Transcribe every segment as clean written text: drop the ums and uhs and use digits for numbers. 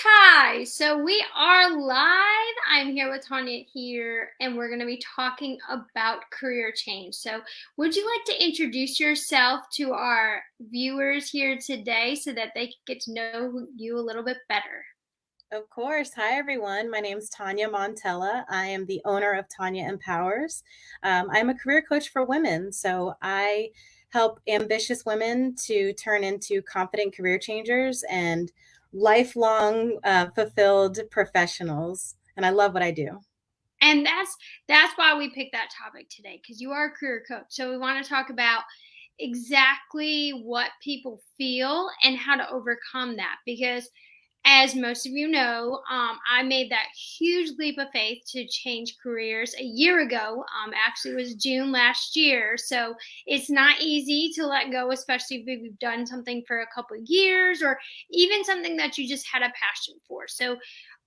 Hi. So we are live. I'm here with Tonya here, and we're going to be talking about career change. So, would you like to introduce yourself to our viewers here today so that they can get to know you a little bit better? Of course. Hi, everyone. My name is Tonya Montella. I am the owner of Tonya Empowers. I'm a career coach for women. So I help ambitious women to turn into confident career changers and lifelong fulfilled professionals. And I love what I do. And that's why we picked that topic today because you are a career coach. So we want to talk about exactly what people feel and how to overcome that because as most of you know, I made that huge leap of faith to change careers a year ago. Actually, it was June last year. So it's not easy to let go, especially if you've done something for a couple of years or even something that you just had a passion for. So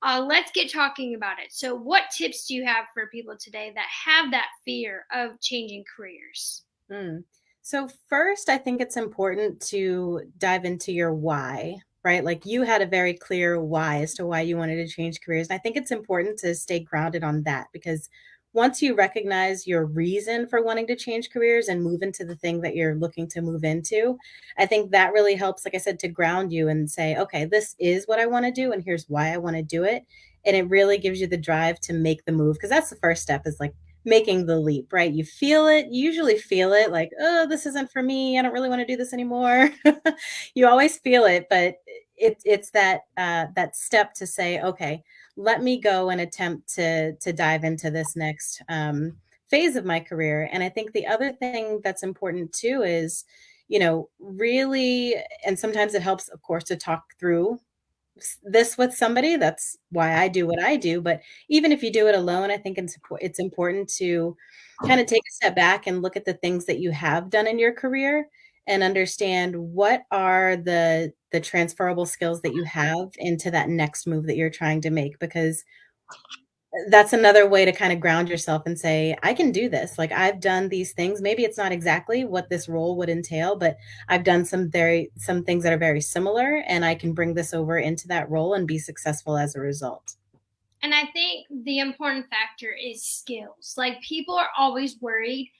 let's get talking about it. So, what tips do you have for people today that have that fear of changing careers? Mm. So, first, I think it's important to dive into your why, right? Like you had a very clear why as to why you wanted to change careers. And I think it's important to stay grounded on that because once you recognize your reason for wanting to change careers and move into the thing that you're looking to move into, I think that really helps, like I said, to ground you and say, okay, this is what I want to do, and here's why I want to do it. And it really gives you the drive to make the move because that's the first step is like, making the leap, right? You feel it, you usually feel it like, oh, this isn't for me. I don't really want to do this anymore. You always feel it, but it's that step to say, okay, let me go and attempt to dive into this next phase of my career. And I think the other thing that's important too is, really, and sometimes it helps, of course, to talk through this with somebody. That's why I do what I do. But even if you do it alone, I think it's important to kind of take a step back and look at the things that you have done in your career and understand what are the transferable skills that you have into that next move that you're trying to make, because that's another way to kind of ground yourself and say, I can do this. Like I've done these things. Maybe it's not exactly what this role would entail, but I've done some things that are very similar, and I can bring this over into that role and be successful as a result. And I think the important factor is skills. Like people are always worried.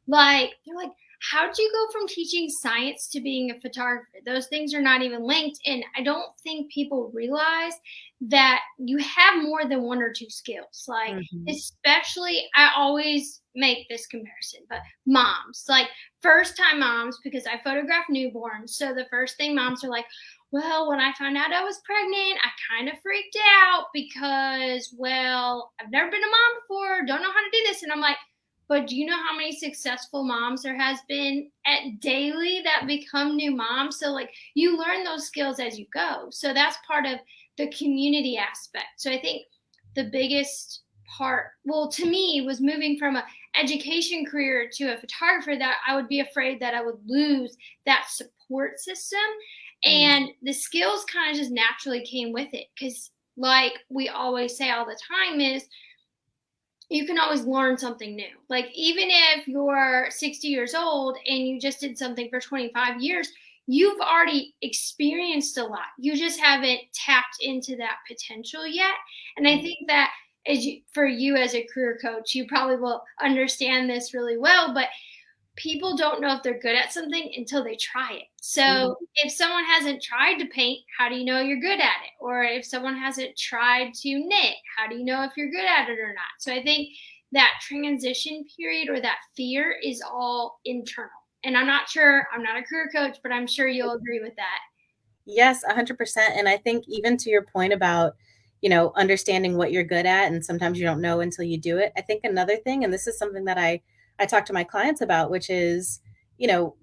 Like they're like, how'd you go from teaching science to being a photographer? Those things are not even linked. And I don't think people realize that you have more than one or two skills. Like, Mhm. especially, I always make this comparison, but moms, like first time moms, because I photograph newborns. So the first thing moms are like, well, when I found out I was pregnant, I kind of freaked out because, well, I've never been a mom before, don't know how to do this. And I'm like, but do you know how many successful moms there has been at daily that become new moms? So like you learn those skills as you go. So that's part of the community aspect. So I think the biggest part, well, to me, was moving from a education career to a photographer that I would be afraid that I would lose that support system. Mm. And the skills kind of just naturally came with it. Cause like we always say all the time is you can always learn something new. Like even if you're 60 years old and you just did something for 25 years, you've already experienced a lot. You just haven't tapped into that potential yet. And I think that for you as a career coach, you probably will understand this really well, but people don't know if they're good at something until they try it. So Mhm. if someone hasn't tried to paint, how do you know you're good at it? Or if someone hasn't tried to knit, how do you know if you're good at it or not? So I think that transition period or that fear is all internal. And I'm not sure, I'm not a career coach, but I'm sure you'll agree with that. Yes, 100%. And I think even to your point about, understanding what you're good at, and sometimes you don't know until you do it. I think another thing, and this is something that I talk to my clients about, which is,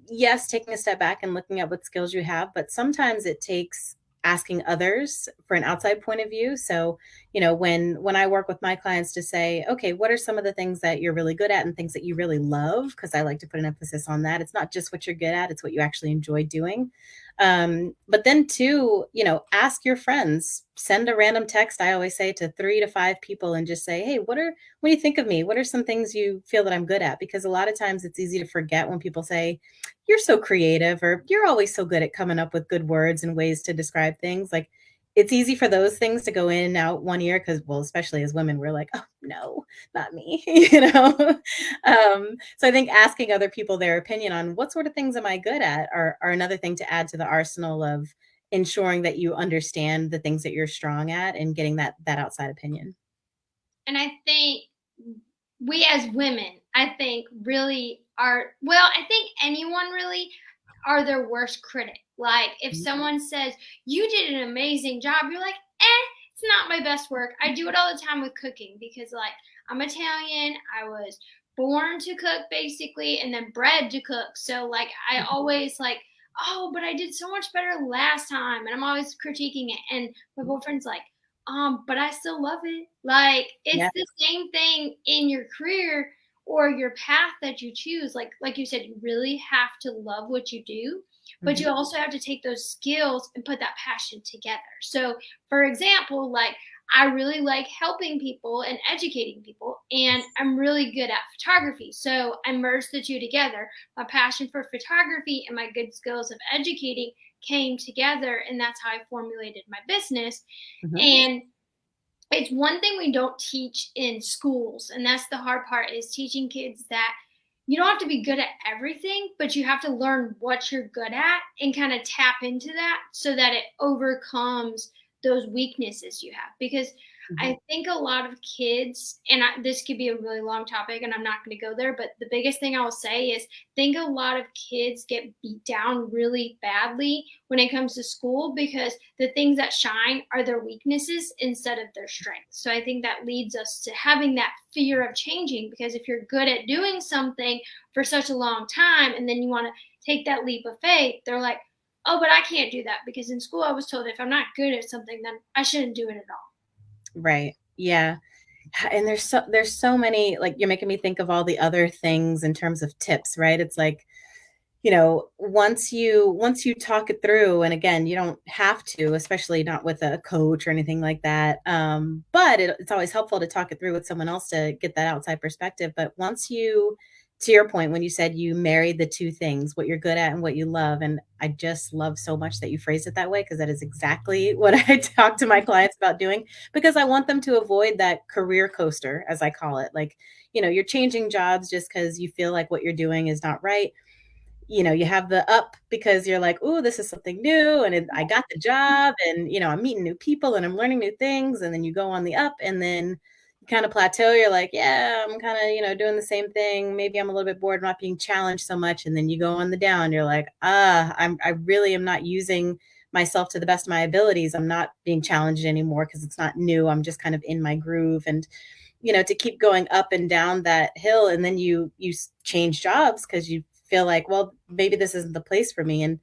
yes, taking a step back and looking at what skills you have, but sometimes it takes asking others for an outside point of view. So, when I work with my clients to say, okay, what are some of the things that you're really good at and things that you really love? Because I like to put an emphasis on that. It's not just what you're good at, it's what you actually enjoy doing. But then too, ask your friends, send a random text. I always say to 3 to 5 people and just say, hey, when you think of me, what are some things you feel that I'm good at? Because a lot of times it's easy to forget when people say, you're so creative, or you're always so good at coming up with good words and ways to describe things. Like it's easy for those things to go in and out one ear because, well, especially as women, we're like, oh no, not me, so I think asking other people their opinion on what sort of things am I good at are another thing to add to the arsenal of ensuring that you understand the things that you're strong at and getting that outside opinion. And I think we as women, I think really are, well, I think anyone really are their worst critic. Like if someone says, you did an amazing job, you're like, it's not my best work. I do it all the time with cooking because like I'm Italian. I was born to cook basically and then bred to cook. So like I always like, oh, but I did so much better last time. And I'm always critiquing it. And my boyfriend's like, but I still love it. Like it's Yeah. the same thing in your career or your path that you choose. Like you said, you really have to love what you do, but you Mhm. also have to take those skills and put that passion together. So, for example, like I really like helping people and educating people, and I'm really good at photography. So I merged the two together. My passion for photography and my good skills of educating came together, and that's how I formulated my business. Mhm. And it's one thing we don't teach in schools, and that's the hard part, is teaching kids that you don't have to be good at everything, but you have to learn what you're good at and kind of tap into that so that it overcomes those weaknesses you have. Because Mhm. I think a lot of kids, and this could be a really long topic and I'm not going to go there, but the biggest thing I will say is think a lot of kids get beat down really badly when it comes to school because the things that shine are their weaknesses instead of their strengths. So I think that leads us to having that fear of changing, because if you're good at doing something for such a long time and then you want to take that leap of faith, they're like, oh, but I can't do that because in school I was told if I'm not good at something, then I shouldn't do it at all. Right. Yeah. And there's so many, like, you're making me think of all the other things in terms of tips, right? It's like, once you talk it through, and again, you don't have to, especially not with a coach or anything like that. But it's always helpful to talk it through with someone else to get that outside perspective. But once you, to your point, when you said you married the two things, what you're good at and what you love, and I just love so much that you phrased it that way because that is exactly what I talk to my clients about doing, because I want them to avoid that career coaster, as I call it. Like, you're changing jobs just because you feel like what you're doing is not right. You have the up because you're like, "Ooh, this is something new, and I got the job, and I'm meeting new people, and I'm learning new things." And then you go on the up, and then you kind of plateau. You're like, "Yeah, I'm kind of doing the same thing. Maybe I'm a little bit bored, not being challenged so much." And then you go on the down. You're like, I really am not using myself to the best of my abilities. I'm not being challenged anymore because it's not new. I'm just kind of in my groove, and to keep going up and down that hill, and then you change jobs because you feel like, well, maybe this isn't the place for me. And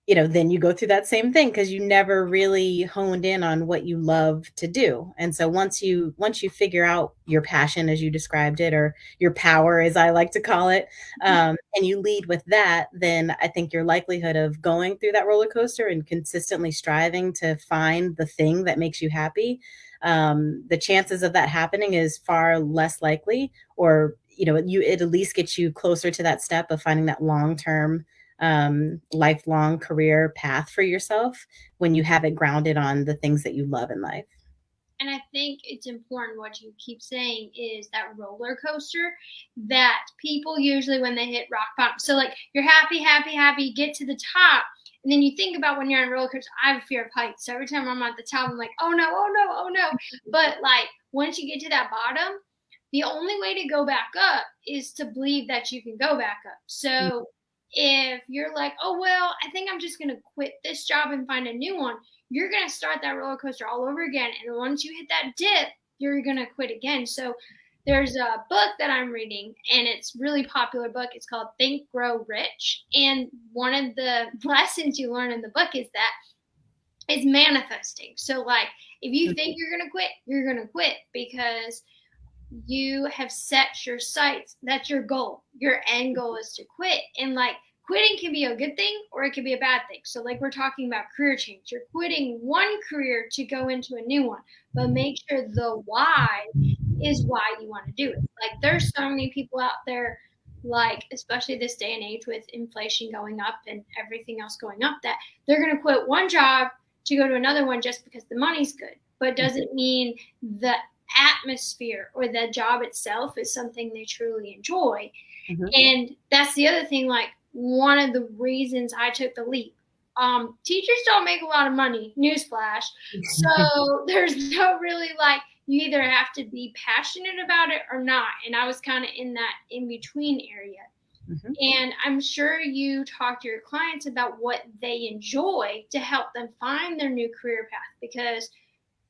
then you go through that same thing because you never really honed in on what you love to do. And so once you figure out your passion, as you described it, or your power, as I like to call it, and you lead with that, then I think your likelihood of going through that roller coaster and consistently striving to find the thing that makes you happy, the chances of that happening is far less likely. Or it at least gets you closer to that step of finding that long term, lifelong career path for yourself when you have it grounded on the things that you love in life. And I think it's important what you keep saying is that roller coaster that people usually when they hit rock bottom. So like you're happy, happy, happy, get to the top, and then you think about when you're on a roller coaster. I have a fear of heights, so every time I'm at the top, I'm like, oh no, oh no, oh no. But like once you get to that bottom, the only way to go back up is to believe that you can go back up. So if you're like, oh well, I think I'm just gonna quit this job and find a new one, you're going to start that roller coaster all over again. And once you hit that dip, you're going to quit again. So there's a book that I'm reading, and it's a really popular book. It's called Think, Grow, Rich. And one of the lessons you learn in the book is that it's manifesting. So, like, if you think you're going to quit, you're going to quit because you have set your sights. That's your goal. Your end goal is to quit. And like quitting can be a good thing or it can be a bad thing. So like we're talking about career change. You're quitting one career to go into a new one, but make sure the why is why you want to do it. Like there's so many people out there, like especially this day and age with inflation going up and everything else going up, that they're going to quit one job to go to another one just because the money's good, but doesn't mean the atmosphere or the job itself is something they truly enjoy. Mm-hmm. And that's the other thing, like one of the reasons I took the leap. Teachers don't make a lot of money, newsflash. So there's no really like, you either have to be passionate about it or not. And I was kind of in that in between area. Mm-hmm. And I'm sure you talk to your clients about what they enjoy to help them find their new career path, because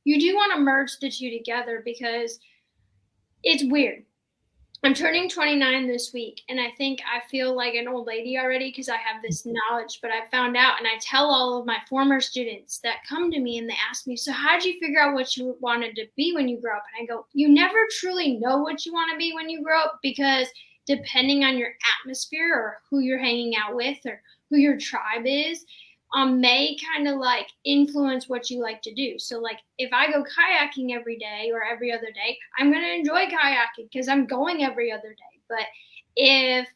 you do want to merge the two together, because it's weird. I'm turning 29 this week, and I think I feel like an old lady already because I have this knowledge, but I found out, and I tell all of my former students that come to me and they ask me, so how did you figure out what you wanted to be when you grow up? And I go, you never truly know what you want to be when you grow up, because depending on your atmosphere or who you're hanging out with or who your tribe is, may kind of like influence what you like to do. So like if I go kayaking every day or every other day, I'm going to enjoy kayaking because I'm going every other day. But if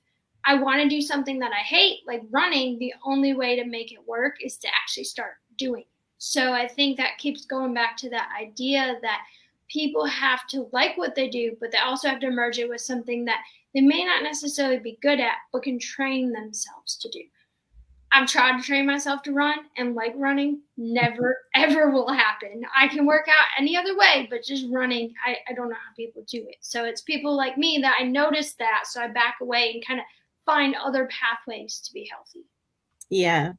I want to do something that I hate, like running, the only way to make it work is to actually start doing it. So I think that keeps going back to that idea that people have to like what they do, but they also have to merge it with something that they may not necessarily be good at, but can train themselves to do. I've tried to train myself to run, and like running never ever will happen. I can work out any other way, but just running, I don't know how people do it. So it's people like me that I notice that, so I back away and kind of find other pathways to be healthy. Yeah.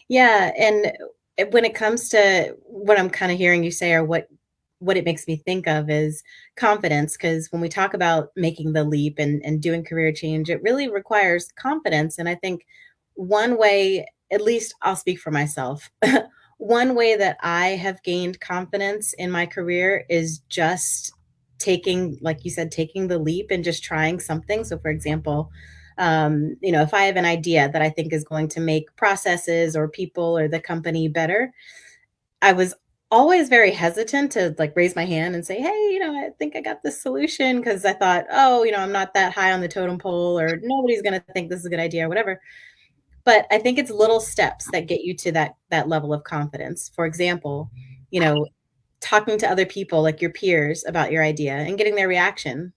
Yeah. And when it comes to what I'm kind of hearing you say, or what it makes me think of is confidence. Because when we talk about making the leap and doing career change, it really requires confidence. And I think one way, at least I'll speak for myself, one way that I have gained confidence in my career is just taking, like you said, taking the leap and just trying something. So, for example, if I have an idea that I think is going to make processes or people or the company better, I was always very hesitant to like raise my hand and say, hey, I think I got this solution, because I thought, oh, I'm not that high on the totem pole, or nobody's going to think this is a good idea or whatever. But I think it's little steps that get you to that level of confidence. For example, talking to other people like your peers about your idea and getting their reaction.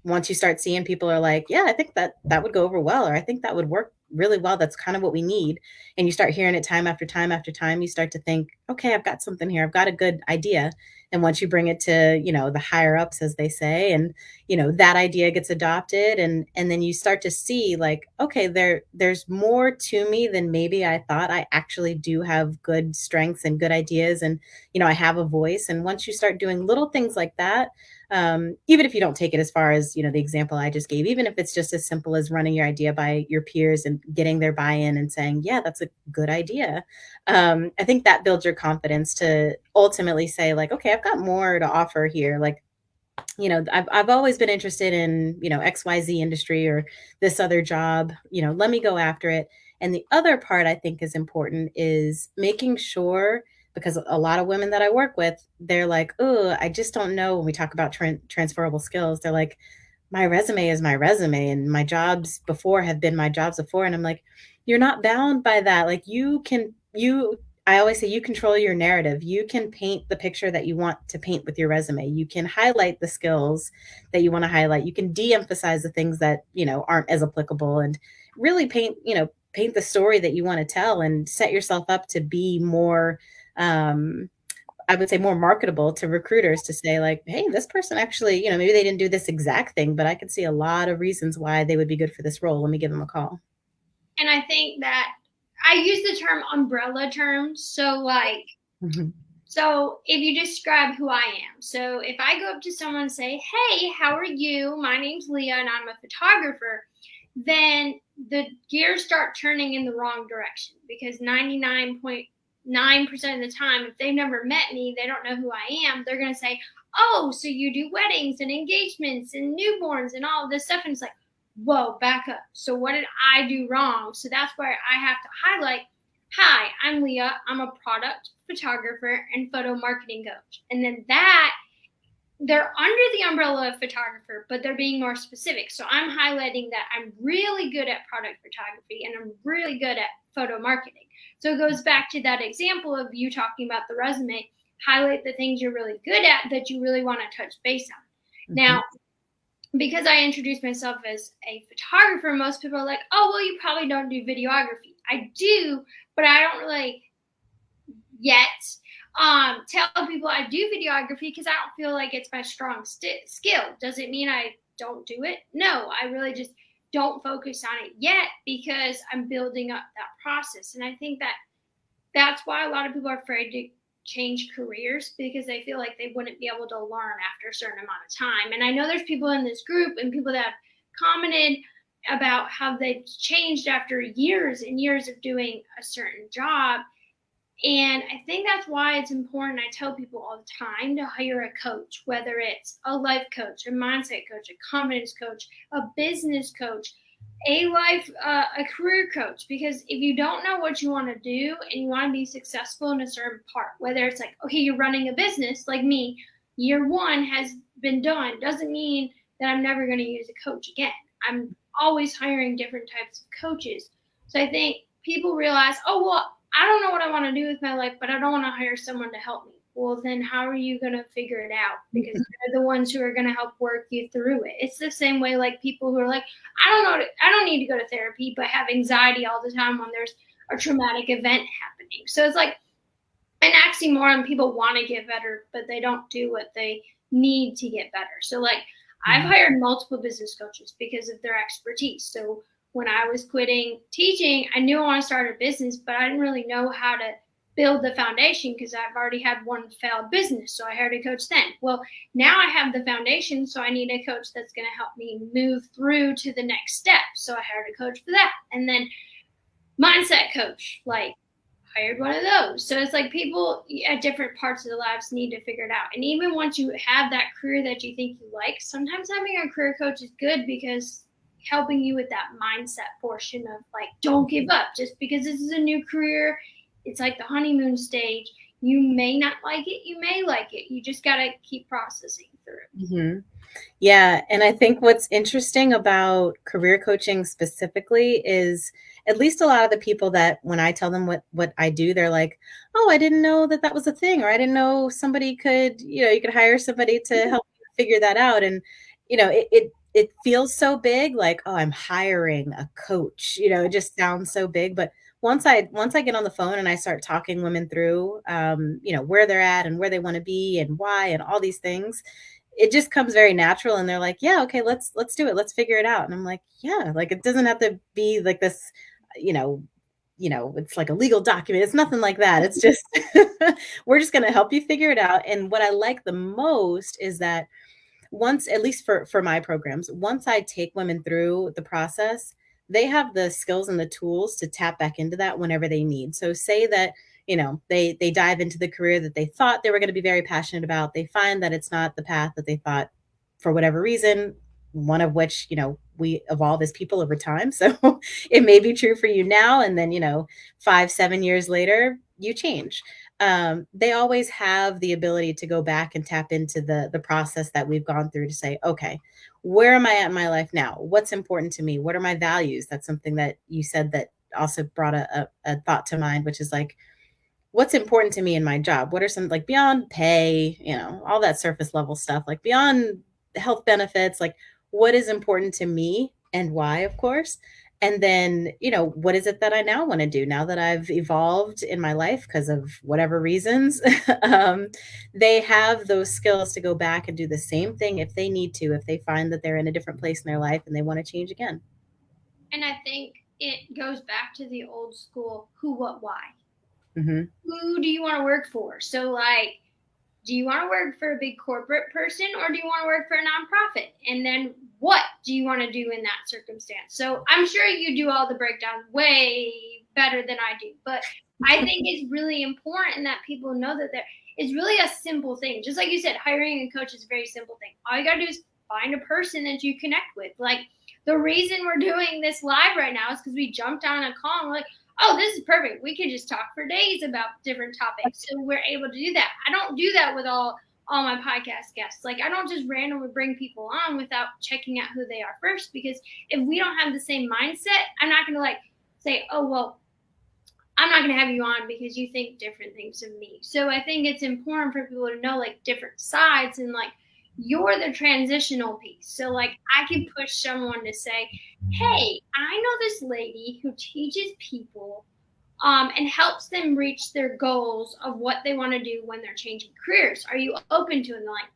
Once you start seeing people are like, yeah, I think that would go over well, or I think that would work really well. That's kind of what we need. And you start hearing it time after time after time, you start to think, okay, I've got something here. I've got a good idea. And once you bring it to, the higher ups, as they say, and, that idea gets adopted, and then you start to see like, okay, there's more to me than maybe I thought. I actually do have good strengths and good ideas, and, I have a voice. And once you start doing little things like that, even if you don't take it as far as, the example I just gave, even if it's just as simple as running your idea by your peers and getting their buy-in and saying, yeah, that's a good idea. I think that builds your confidence to ultimately say like, okay, I've got more to offer here. Like, I've always been interested in, XYZ industry or this other job, let me go after it. And the other part I think is important is making sure, because a lot of women that I work with, they're like, oh, I just don't know. When we talk about transferable skills, they're like, my resume is my resume, and my jobs before have been my jobs before. And I'm like, you're not bound by that. Like I always say, you control your narrative. You can paint the picture that you want to paint with your resume. You can highlight the skills that you want to highlight. You can de-emphasize the things that, aren't as applicable, and really paint the story that you want to tell, and set yourself up to be more, I would say, more marketable to recruiters, to say like, hey, this person actually, maybe they didn't do this exact thing, but I could see a lot of reasons why they would be good for this role. Let me give them a call. And I think that I use the term umbrella terms. So like, Mm-hmm. so if you describe who I am, so if I go up to someone and say, hey, how are you? My name's Leah and I'm a photographer, then the gears start turning in the wrong direction, because 99.9% of the time, if they've never met me, they don't know who I am. They're going to say, oh, so you do weddings and engagements and newborns and all of this stuff. And it's like, whoa, back up. So what did I do wrong? So that's where I have to highlight, hi, I'm Leah. I'm a product photographer and photo marketing coach. And then they're under the umbrella of photographer, but they're being more specific. So I'm highlighting that I'm really good at product photography and I'm really good at photo marketing. So it goes back to that example of you talking about the resume, highlight the things you're really good at that you really want to touch base on. Now, because I introduced myself as a photographer, most people are like, oh, well, you probably don't do videography. I do, but I don't really yet tell people I do videography because I don't feel like it's my strong skill. Does it mean I don't do it? No, I really just don't focus on it yet because I'm building up that process. And I think that that's why a lot of people are afraid to change careers, because they feel like they wouldn't be able to learn after a certain amount of time. And I know there's people in this group and people that have commented about how they've changed after years and years of doing a certain job. And I think that's why it's important. I tell people all the time to hire a coach, whether it's a life coach, a mindset coach, a confidence coach, a business coach, a career coach. Because if you don't know what you want to do and you want to be successful in a certain part, whether it's like, okay, you're running a business like me, year one has been done, doesn't mean that I'm never going to use a coach again. I'm always hiring different types of coaches. So I think people realize, oh, well, I don't know what I want to do with my life, but I don't want to hire someone to help me. Well, then how are you going to figure it out? Because they're the ones who are going to help work you through it. It's the same way like people who are like, I don't need to go to therapy, but have anxiety all the time when there's a traumatic event happening. So it's like an oxymoron. People want to get better, but they don't do what they need to get better. So like I've hired multiple business coaches because of their expertise. So when I was quitting teaching, I knew I wanted to start a business, but I didn't really know how to build the foundation because I've already had one failed business. So I hired a coach then. Well, now I have the foundation, so I need a coach that's going to help me move through to the next step. So I hired a coach for that. And then mindset coach, like hired one of those. So it's like people at different parts of their lives need to figure it out. And even once you have that career that you think you like, sometimes having a career coach is good because helping you with that mindset portion of like, don't give up just because this is a new career. It's like the honeymoon stage. You may not like it. You may like it. You just got to keep processing through. Mm-hmm. Yeah. And I think what's interesting about career coaching specifically is at least a lot of the people that when I tell them what I do, they're like, oh, I didn't know that was a thing, or I didn't know somebody could, you could hire somebody to help you figure that out. And, it feels so big, like, oh, I'm hiring a coach, it just sounds so big. But once I get on the phone and I start talking women through, where they're at and where they want to be and why and all these things, it just comes very natural. And they're like, yeah, okay, let's do it. Let's figure it out. And I'm like, yeah, like it doesn't have to be like this, it's like a legal document. It's nothing like that. It's just, we're just going to help you figure it out. And what I like the most is that once, at least for my programs, once I take women through the process, they have the skills and the tools to tap back into that whenever they need. So say that, they dive into the career that they thought they were going to be very passionate about. They find that it's not the path that they thought for whatever reason, one of which, we evolve as people over time. So it may be true for you now. And then, 5-7 years later, you change. They always have the ability to go back and tap into the process that we've gone through to say, okay, where am I at in my life now? What's important to me? What are my values? That's something that you said that also brought a thought to mind, which is like, what's important to me in my job? What are some, like, beyond pay, all that surface level stuff, like beyond health benefits, like what is important to me and why, of course. And then, what is it that I now want to do now that I've evolved in my life because of whatever reasons? They have those skills to go back and do the same thing if they need to, if they find that they're in a different place in their life and they want to change again. And I think it goes back to the old school who, what, why. Mm-hmm. Who do you want to work for? So, like, do you want to work for a big corporate person or do you want to work for a nonprofit? And then what do you want to do in that circumstance? So I'm sure you do all the breakdown way better than I do, but I think it's really important that people know that it's really a simple thing. Just like you said, hiring a coach is a very simple thing. All you got to do is find a person that you connect with. Like, the reason we're doing this live right now is because we jumped on a call and we're like, oh, this is perfect. We could just talk for days about different topics. So we're able to do that. I don't do that with all my podcast guests. Like, I don't just randomly bring people on without checking out who they are first, because if we don't have the same mindset, I'm not going to like say, oh, well, I'm not going to have you on because you think different things of me. So I think it's important for people to know like different sides, and like you're the transitional piece. So like I can push someone to say, hey, I know this lady who teaches people and helps them reach their goals of what they want to do when they're changing careers. Are you open to it? And they're like,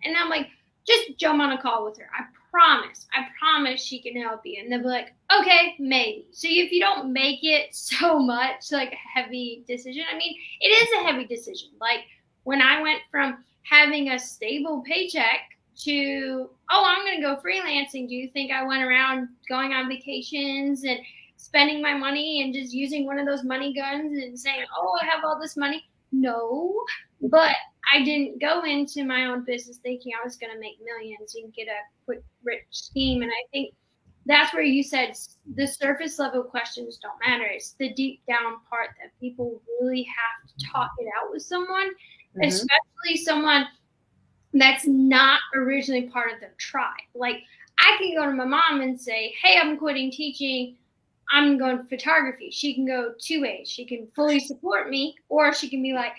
And I'm like, just jump on a call with her. I promise she can help you. And they'll be like, okay, maybe. So if you don't make it so much like a heavy decision, I mean, it is a heavy decision. Like when I went from having a stable paycheck to, oh, I'm going to go freelancing. Do you think I went around going on vacations and spending my money and just using one of those money guns and saying, oh, I have all this money? No, but I didn't go into my own business thinking I was going to make millions and get a quick rich scheme. And I think that's where you said the surface level questions don't matter. It's the deep down part that people really have to talk it out with someone, especially someone that's not originally part of their tribe. Like I can go to my mom and say, hey, I'm quitting teaching. I'm going to photography. She can go two ways. She can fully support me, or she can be like,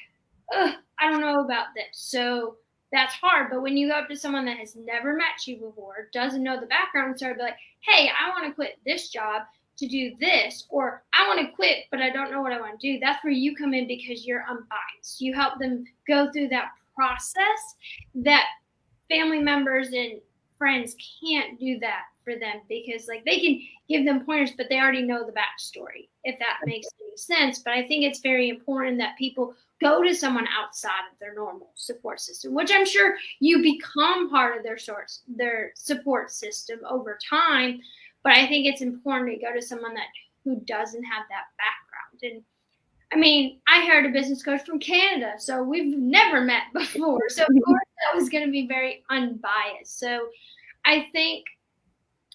ugh, I don't know about this. So that's hard. But when you go up to someone that has never met you before, doesn't know the background, so I'd be like, hey, I want to quit this job to do this, or I want to quit, but I don't know what I want to do. That's where you come in because you're unbiased. You help them go through that process that family members and friends can't do that for them, because like they can give them pointers, but they already know the backstory, if that makes any sense. But I think it's very important that people go to someone outside of their normal support system, which I'm sure you become part of their support system over time. But I think it's important to go to someone who doesn't have that background. And I mean, I hired a business coach from Canada, so we've never met before. So of course that was going to be very unbiased. So I think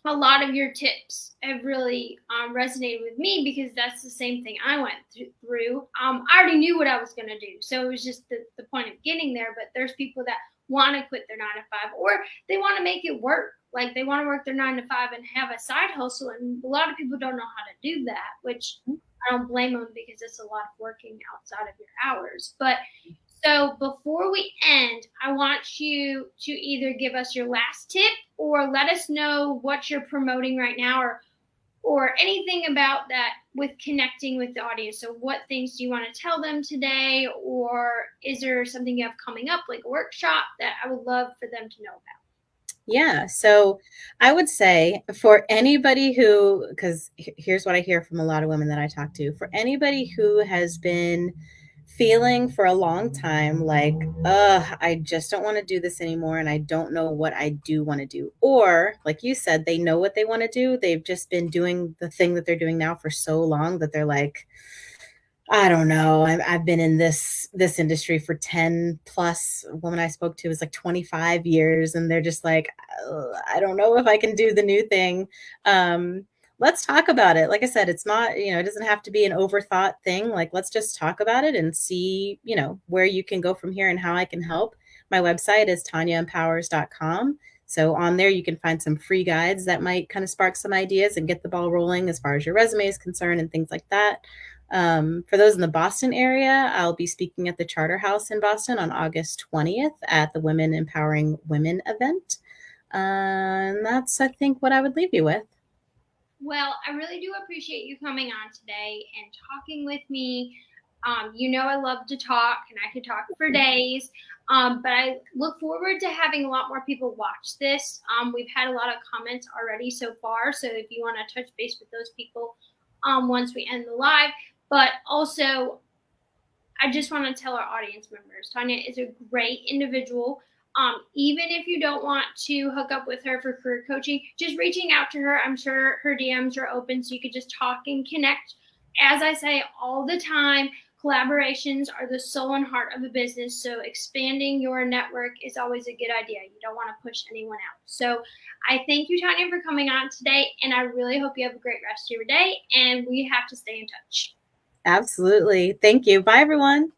a lot of your tips have really resonated with me, because that's the same thing I went through. I already knew what I was going to do, so it was just the point of getting there. But there's people that want to quit their 9 to 5, or they want to make it work. Like they want to work their 9 to 5 and have a side hustle, and a lot of people don't know how to do that, which I don't blame them, because it's a lot of working outside of your hours. But so before we end, I want you to either give us your last tip or let us know what you're promoting right now, or anything about that with connecting with the audience. So what things do you want to tell them today, or is there something you have coming up, like a workshop, that I would love for them to know about? Yeah. So I would say for anybody who, because here's what I hear from a lot of women that I talk to, for anybody who has been feeling for a long time like, I just don't want to do this anymore, and I don't know what I do want to do. Or like you said, they know what they want to do. They've just been doing the thing that they're doing now for so long that they're like, I don't know. I've been in this industry for 10 plus. A woman I spoke to was like 25 years, and they're just like, I don't know if I can do the new thing. Let's talk about it. Like I said, it's not, it doesn't have to be an overthought thing. Like, let's just talk about it and see, where you can go from here and how I can help. My website is tonyaempowers.com. So on there, you can find some free guides that might kind of spark some ideas and get the ball rolling as far as your resume is concerned and things like that. For those in the Boston area, I'll be speaking at the Charter House in Boston on August 20th at the Women Empowering Women event. And that's, I think, what I would leave you with. Well, I really do appreciate you coming on today and talking with me. I love to talk, and I could talk for days. But I look forward to having a lot more people watch this. We've had a lot of comments already so far. So if you want to touch base with those people once we end the live. But also, I just want to tell our audience members, Tonya is a great individual. Even if you don't want to hook up with her for career coaching, just reaching out to her. I'm sure her DMs are open, so you could just talk and connect. As I say all the time, collaborations are the soul and heart of a business. So expanding your network is always a good idea. You don't want to push anyone out. So I thank you, Tonya, for coming on today. And I really hope you have a great rest of your day. And we have to stay in touch. Absolutely. Thank you. Bye, everyone.